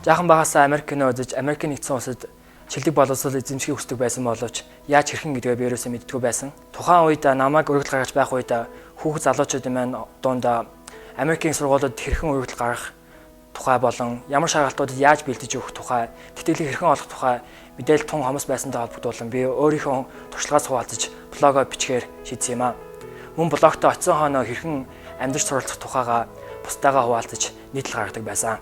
Жаахан багасаа Америк кино үзэж Америкийн нэгдсэн улсад шилдэг боловсрол эзэмшихийг хүсдэг байсан боловч яаж хэрхэн гэдгээ би ерөөсөө мэддэггүй байсан. Тухайн үед намайг өргөдөл гаргаж байх үед хүүхэд залуучуудын маань дунд Америкийн сургуулиуд хэрхэн өргөдөл гаргах тухай болон ямар шаардлагатуудад яаж бэлдэж өгөх тухай, тэтгэлэг хэрхэн олох тухай мэдээлэл тун хомос байсантай холбогдуулан би өөрийнхөө туршлагаас хуваалцаж блогоо бичгээр шийдсэн юм аа. Мөн блогт очисон хоноо хэрхэн амьдарч суралцах тухайгаа бусдаагаа хуваалцаж нийтлэл гаргадаг байсан.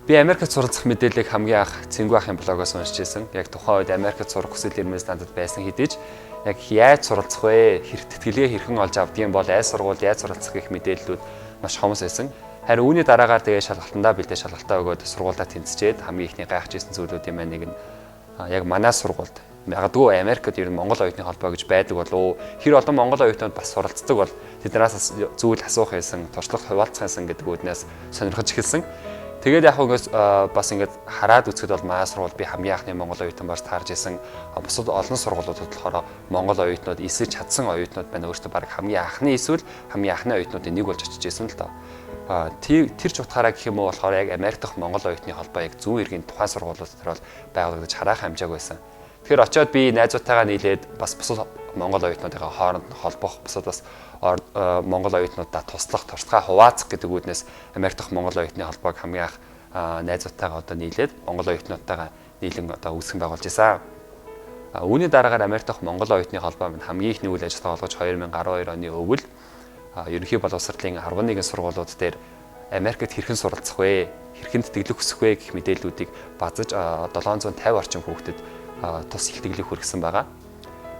Би Америкт суралцах мэдээллийг хамгийн анх Цэнгүү ахын блогоос уншиж байсан. Яг тухайн үед Америкт сурах хүсэл эрмэлз надад байсан хэдий ч яг яаж суралцах вэ? Тэтгэлгээ хэрхэн олж авдгийг бол аль сургууль яаж суралцах гэх мэдээллүүд маш хомос байсан. Харин үүний дараагаар тэгээ шалгалтандаа бэлдээ шалгалтаа өгөөд сургуультай тэнцчээд хамгийн ихний гайхаж ирсэн зүйлүүдийн маань нэг нь яг манай сургуульд магадгүй Америкт ер нь Монгол оюутны холбоо гэж байдаг болов. Хэр олон Монгол оюутнууд бас суралцдаг бол тэднээс зүйл асуух байсан, туршлага хуваалцах байсан гэдэг үүднээс сонирхож эхэлсэн. Тэгээд яг үгээс бас ингээд хараад үзэхэд бол манай сургууль би хамгийн анхны Монгол оюутан бааш таарж исэн. Бусад олон сургуулиудад болохоор Монгол оюутнууд эсэж чадсан оюутнууд байна. Өөртөө баг хамгийн анхны эсвэл хамгийн анхны оюутнуудын нэг болж очиж исэн л доо. Тэр ч утгаараа гэх юм уу болохоор яг Америк дахь Монгол оюутны холбоо яг зүүн эргийн тухайн сургуулиуд дотор бол байгуулагдаж харах хэмжээг байсан. Тэгэхээр очиод би найзуудтайгаа нийлээд бас бусад Монгол оюутнуудын хооронд холбох, бусад бас Монгол оюутнуудаа туслах, туршлагаа хуваалцах гэдэг үүднээс Америк дахь Монгол оюутны холбоог хамгийн анх найзуудтайгаа одоо нийлээд Монгол оюутнуудтайгаа нийлэн одоо үүсгэн байгуулж байсан. Үүний дараагаар Америк дахь Монгол оюутны холбоо минь хамгийн ихний үйл ажиллагаа болгож 2012 оны өвөл ерөнхий боловсролын 11 сургуулиуд дээр Америкт хэрхэн суралцах вэ? Хэрхэн тэтгэлэг хүсэх вэ гэх мэдээллүүдийг базаж 750 орчим хүүхдэд тус их тэтгэлэг хүргэсэн байгаа.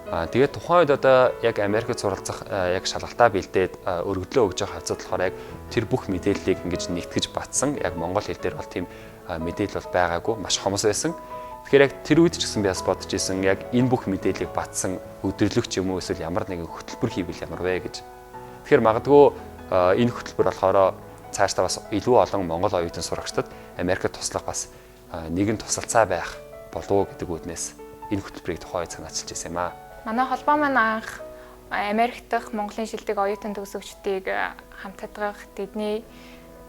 Тэгээд тухайн үед одоо яг Америкт суралцах яг шалгалтаа бэлдээд өргөдлөө өгж байгаа хавцад болохоор яг тэр бүх мэдээллийг ингэж нэгтгэж батсан. Яг монгол хэл дээр бол тийм мэдээлэл бол байгаагүй, маш хомос байсан. Тэгэхээр яг тэр үед ч гэсэн би бас бодож исэн яг энэ бүх мэдээллийг батсан өдөрлөгч юм уу эсвэл ямар нэгэн хөтөлбөр хийвэл ямар вэ гэж. Тэгэхээр магадгүй энэ хөтөлбөр болохоор цаашдаа бас илүү олон монгол оюутан сурагчдад Америкт туслах бас нэгэн тусалцаа байх болов гэдэг үүднээс энэ хөтөлбөрийг тухайн үед санаачилж байсан юм аа. Манай холбоо маань анх Америк дахь Монголын шилдэг оюутан төгсөгчдийг хамтдагах тэдний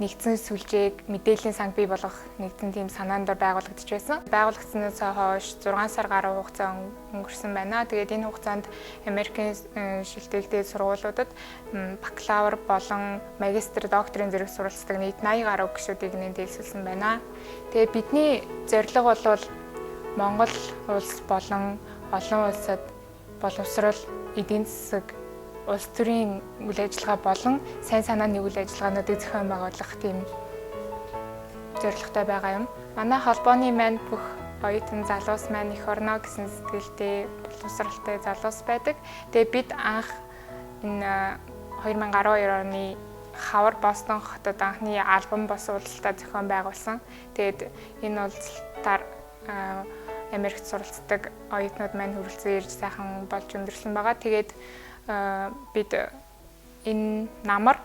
нэгдсэн сүлжээг мэдээллийн санг бий болгох нэгдсэн тийм санаанд байгуулагдаж байсан. Байгуулагдсанаас хойш 6 сар гаруй хугацаа өнгөрсөн байна. Тэгээд энэ хугацаанд Америкийн шилдэгтэй сургуулиудад бакалавр болон магистр, докторийн зэрэг суралцдаг нийт 80 гаруй гишүүдийг нэмэлтэлсэн байна. Тэгээд бидний зорилго бол Монгол улс болон олон улсад боловсрол, эдийн засаг, улс төрийн үйл ажиллагаа болон сайн санааны үйл ажиллагаануудыг зохион байгуулах тийм зорилготой байгаа юм. Манай холбооны маань бүх оюутан залуус маань эх орно гэсэн сэтгэлтэй боловсралтай залуус байдаг. Тэгээ бид анх энэ 2012 оны хавар Бостон хотод анхны альбом бос уулзалтаа зохион байгуулсан. Тэгээд энэ уулзалтаар Америкт суралцдаг оюутнууд маань хүрэлцэн ирж сайхан болж өндөрлсөн байгаа. Тэгээд бид энэ намар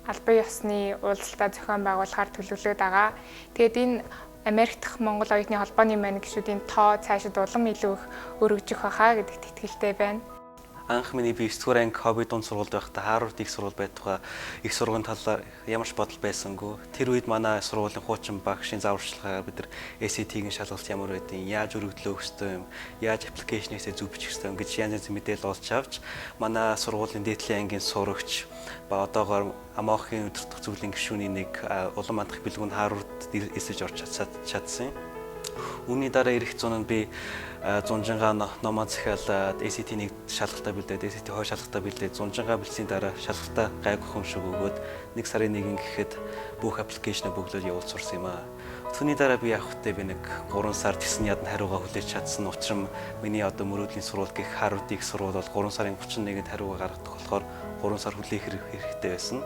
албан ёсны уулзалтаа зохион байгуулахаар төлөвлөд байгаа. Тэгээд энэ Америк дахь Монгол оюутны холбооны маань гишүүдийн тоо цаашид улам илүү их өргөжих байхаа гэдэгт итгэлтэй байна. Анх миний би 9-р анги хобби дунд сургуульд байхдаа Харвард их сургууль байтугай их сургуулийн талаар ямар ч бодол байсангүй. Тэр үед манай сургуулийн хуучин багшийн зааварчилгаагаар бид нар SAT-ийн шалгалт ямар байдгийг, яаж өргөдлөө өгөх ёстой юм, яаж аппликейшнээсээ зөв бичих ёстой юм гэж янз янзын мэдээлэл олж авч манай сургуулийн дээдлийн ангийн сурагч ба одоогоор Амоохын өдөртөх зөвлөлийн гишүүний нэг улам мандах бэлгүүнд Харвард эсэж орж чадсан. Үүний дараа ирэх зунд би зунжингаа номоо захиалаад SAT-ийг шалгалтаа бэлдээд SAT 2 шалгалтаа бэлдээд зунжингаа бэлсийн дараа шалгалтаа гайгүй хөмшөг өгөөд 1 сарын 1-нд гэхэд бүх аппликейшнээ бөглөөд явуулж сурсан юм аа. Түүний дараа би явахдаа би нэг 3 сар тэгсэн ядан хариугаа хүлээж чадсан учраас миний одоо мөрөөдлийн сурвалж гэх Харвардын сурвалж бол 3 сарын 31-нд хариугаа гаргадаг болохоор 3 сар хүлээх хэрэгтэй байсан.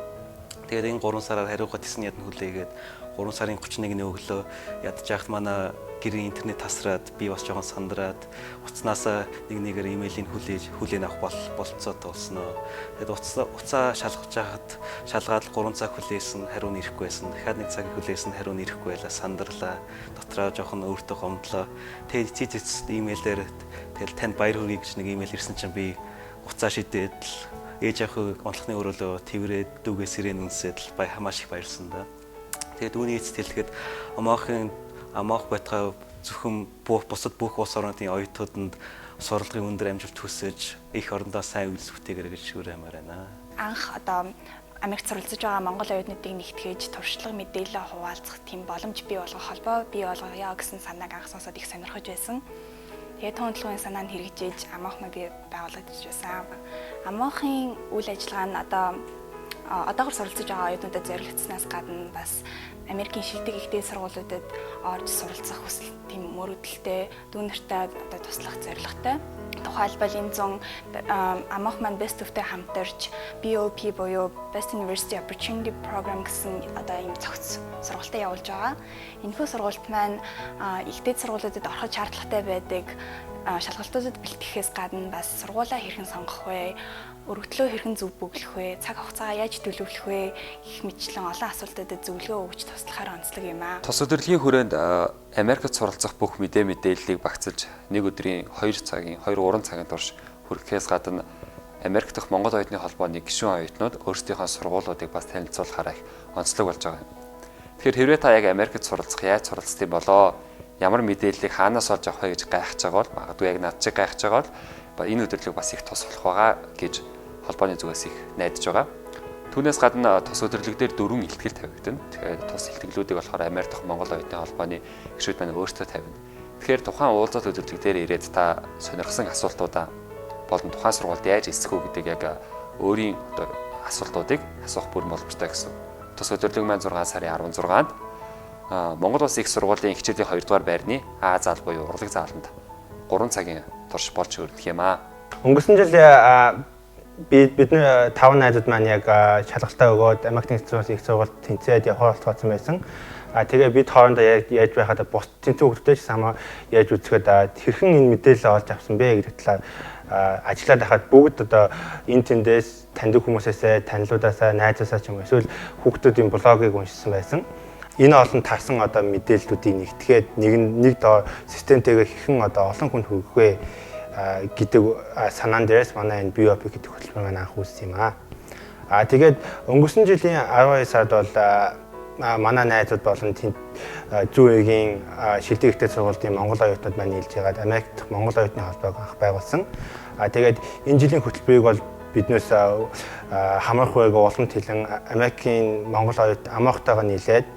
Тэгээд энэ 3 сараар хариугаа тэгсэн ядан хүлээгээд 3 сарын 31-ний өглөө ядж яхад манай гэрийн интернет тасраад би бас жоохон сандраад уцнаасаа нэгээр имэйлийн хүлээн авах болцоо толсноо. Тэгээд уцаа шалгаж хахад шалгаад 3 цаг хүлээсэн хариу нэрэхгүй байсан. Дахиад 1 цаг хүлээсэн хариу нэрэхгүй байлаа, сандарлаа. Дотроо жоохон өөртөө гомдлоо. Тэгээд цэцэц имэйлээр тэгэл танд баяр хүргэе гэж нэг имэйл ирсэн чинь би уцаа шидээд л ээж ахыг онцлогны өрөөлөө тэрвэрээд дүүгээ сирэн үнсээд л маш их баярлсан да. Тэгээд үүний эцэст хэлэхэд Амоохын амаах байтугай зөвхөн бусад бүх улс орнуудын оюутнууд сурлагын өндөр амжилт хүсэж их орондоо сайн үйлс бүтээгээр гэж шүүрэмээр байна. Анх одоо Америкт суралцж байгаа монгол оюутнуудыг нэгтгэж туршлага мэдээлэл хуваалцах тийм боломж бий болгох холбоо бий болгоё гэсэн санааг анх сонсоод их сонирхож байсан. Тэгээд тооцоолгын санаанд хэрэгжиж амаахмаа би байгуулагдаж байсан. Амаахын үйл ажиллагаа нь одоогор суралцж байгаа оюутнуудад зориулагдсанаас гадна бас Америкийн шилдэг ихтэй сургуулиудад орж суралцах хүсэл тийм мөрөдөлтэй дүүнертэй одоо туслах зорилготой. Тухайлбал энэ зун амаах маань Best of-тэй хамтарч BOP буюу Best University Opportunity Program гэсэн одоо ийм цогц сургалтад явуулж байгаа. Энэхүү сургалт маань ихтэй сургуулиудад ороход шаардлагатай байдаг шалгалтуудад бэлтгэхээс гадна бас сургуулаа хэрхэн сонгох вэ? Өргөдлөө хэрхэн зөв бүглэх вэ? Цаг хугацаагаа яаж төлөвлөх вэ? Их мэтчлэн олон асуудлуудад зөвлөгөө өгч туслахаар онцлог юм аа. Тус удирдлагын хүрээнд Америкт суралцах бүх мэдээллийг багцлж нэг өдрийн 2 3 цагийн турш хүргэхээс гадна Америк дахь Монгол оюутны холбооны гишүүн оюутнууд өөрсдийнхөө сургуулиудыг бас танилцуулахаар их онцлог болж байгаа юм. Тэгэхээр хэрвээ та яг Америкт суралцах яаж суралцах юм болоо? Ямар мэдээллийг хаанаас олж авах вэ гэж гайхаж байгаа бол магадгүй яг над шиг гайхаж байгаа бол энэ өдөрлөг бас их тус болох байгаа гэж холбооны зүгээс их найдаж байгаа. Түүнээс гадна тус өдөрлөг дээр 4 илтгэл тавигдана. Тэгэхээр тус илтгэлүүдийг болохоор Америк дахь Монгол оюутны холбооны гишүүд маань өөрсдөө тавина. Тэгэхээр тухайн уулзалт өдөрлөг дээр ирээд та сонирхсан асуултуудаа болон тухайн сургуульд яаж эсэх үү гэдэг яг өөрийн одоо асуултуудыг асуух бүр боломжтой гэсэн. Тус өдөрлөг маань 6 сарын 16-нд Монгол Улсын их сургуулийн хичээлийн 2 дугаар байрны А заал буюу урлаг зааланд 3 цагийн турш болж өрнөх юм аа. Өнгөрсөн жил бидний 5 найзууд маань яг шалгалтаа өгөөд Америкийн их сургуульд тэнцээд явах болцсон байсан. Тэгээ бид хоорондоо яаж байхад бус тэнцэн хүмүүстэй ч самаа яаж үзэхэд хэрхэн энэ мэдээлэл олж авсан бэ гэдэг талаар ажиллаад байхад бүгд одоо энэ тэндээс таньдаг хүмүүсээсээ, танилуудаасаа, найзаасаа ч юм уу эсвэл хүүхдүүдийн блогийг уншсан байсан. Энэ олон тарсан одоо мэдээллүүдийг нэгтгэхэд нэг доо системтэйгээ хэрхэн одоо олон хүнд хүргэх вэ гэдэг санаан дээрээс манай энэ BOP гэдэг хөтөлбөр маань анх үүссэн юм аа. Тэгээд өнгөрсөн жилийн 12 сард бол манай найзууд болон зүүн шилдэг ихтэй сургуулийн монгол оюутнууд маань нийлж байгаад Америк дахь монгол оюутны холбоог анх байгуулсан. Тэгээд энэ жилийн хөтөлбөрийг бол биднээс хамрах байг улам тэлэн Америкийн монгол оюут амаахтайгаа нийлээд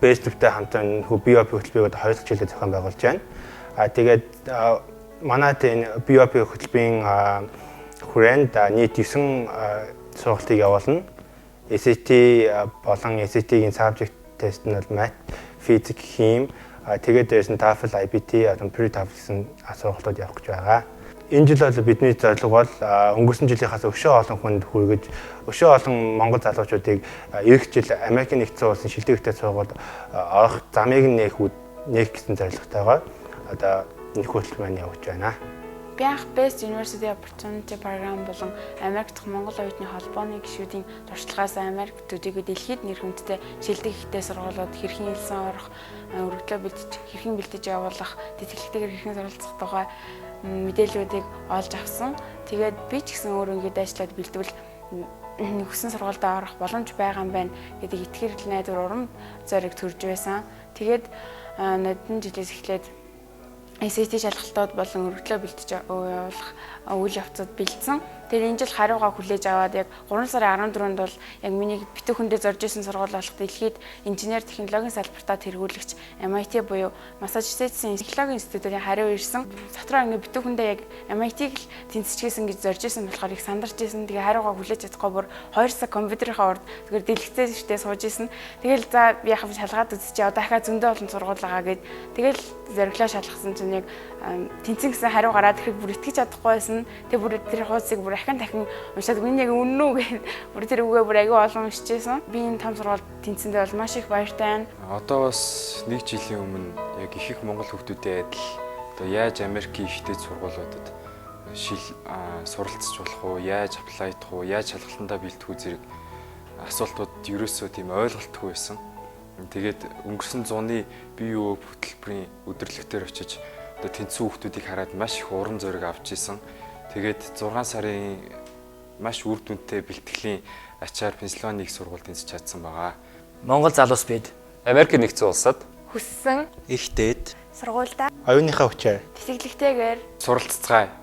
Best of-тэй хамтран BOP хөтөлбөрийг 2 дахь жилдээ зохион байгуулж байна. Тэгээд манайд энэ BOP хөтөлбөрийн хүрээнд нийт 9 сургалтыг явуулна. SAT болон SAT-ийн subject test нь бол math, physics, хим, тэгээд дээрс нь TOEFL, IBT, pre-TOEFL гэсэн сургалтууд явах гэж байгаа. Энэ жил бол бидний зорилго бол өнгөрсөн жилийнхаас өшөө олон хүнд хүргэж, өшөө олон монгол залуучуудыг эх жил Америкийн нэгдсэн улсын шилдэг ихтэй сургуульд орох замыг нээх гэсэн зорилготойгоор одоо энэ хөтөлбөр маань явуулж байна. Би анх Best University Opportunity Program болон Америк дахь Монгол оюутны холбооны гишүүдийн туршлагаас Америк төдийгүй дэлхийд нэр хүндтэй шилдэг ихтэй сургуулиуд хэрхэн хэлсэн орох, өргөдлөө бэлдэж, хэрхэн бэлдэж явуулах, тэтгэлэгтэйгээр хэрхэн суралцах тухай мэдээллүүдийг олж авсан. Тэгээд би ч гэсэн өөрөө ингэж ажиллаад бэлдвэл хүссэн сургуультай орох боломж байгаа юм байна гэдэг итгэл найдвар урам зориг төрж байсан. Тэгээд нодон жилээс эхлээд SAT шалгалтууд болон өргөдлөө бэлдэж явуулах үйл явцад бэлдсэн. Тэгээд энэ жил хариугаа хүлээж аваад яг 3 сарын 14-нд бол яг миний битүүхэндээ зорж исэн сургууль болох дэлхийд инженер технологийн салбартаа тэргүүлэгч MIT буюу Massachusetts технологийн институтын хариу ирсэн. Дотроо ингэ битүүхэндээ яг MIT-г л тэнцэжсэн гэж зорж исэн болохоор их сандарч исэн. Тэгээ хариугаа хүлээж чадахгүй бүр 2 сар компьютерийнхаа урд зүгээр дэлгэцээ шүтээ сууж исэн. Тэгэл за би яхав шалгаад үзчихээ. Одоо дахиад зөндөө олон сургууль байгаа гэд тэгэл зориглоо шалгасан чинь яг тэнцэн гэсэн хариу гараад ирэхэд бүр итгэж чадахгүй байсан. Тэг бүр тэр хуудсыг бүр дахин уншаад миний яг үнэн үү гэхэд бүр тэр үгээ бүр аягүй олон уншижсэн. Би энэ том сургуульд тэнцэндээ бол маш их баяртай байна. Одоо бас 1 жилийн өмнө яг их монгол хүүхдүүдийн адил одоо яаж Америкийн ихтэй сургуулиудад суралцж болох уу, яаж аплайдах уу, яаж шалгалтандаа бэлдэх үү зэрэг асуултууд ерөөсөө тийм ойлголтгүй байсан. Тэгээд өнгөрсөн зууны BOP хөтөлбөрийн өдөрлөгтөр очиж одоо тэнцсэн хүүхдүүдийг хараад маш их урам зориг авч исэн. Тэгээд 6 сарын маш үр дүнтэй бэлтгэлийн ачаар Пенсильвани их сургуульд тэнцэж чадсан байгаа. Монгол залуус бид Америк нэгдсэн улсад хүссэн их дээд Сургуультай Оюуныхаа хүчээр тэтгэлэгтэйгээр Суралццгаая.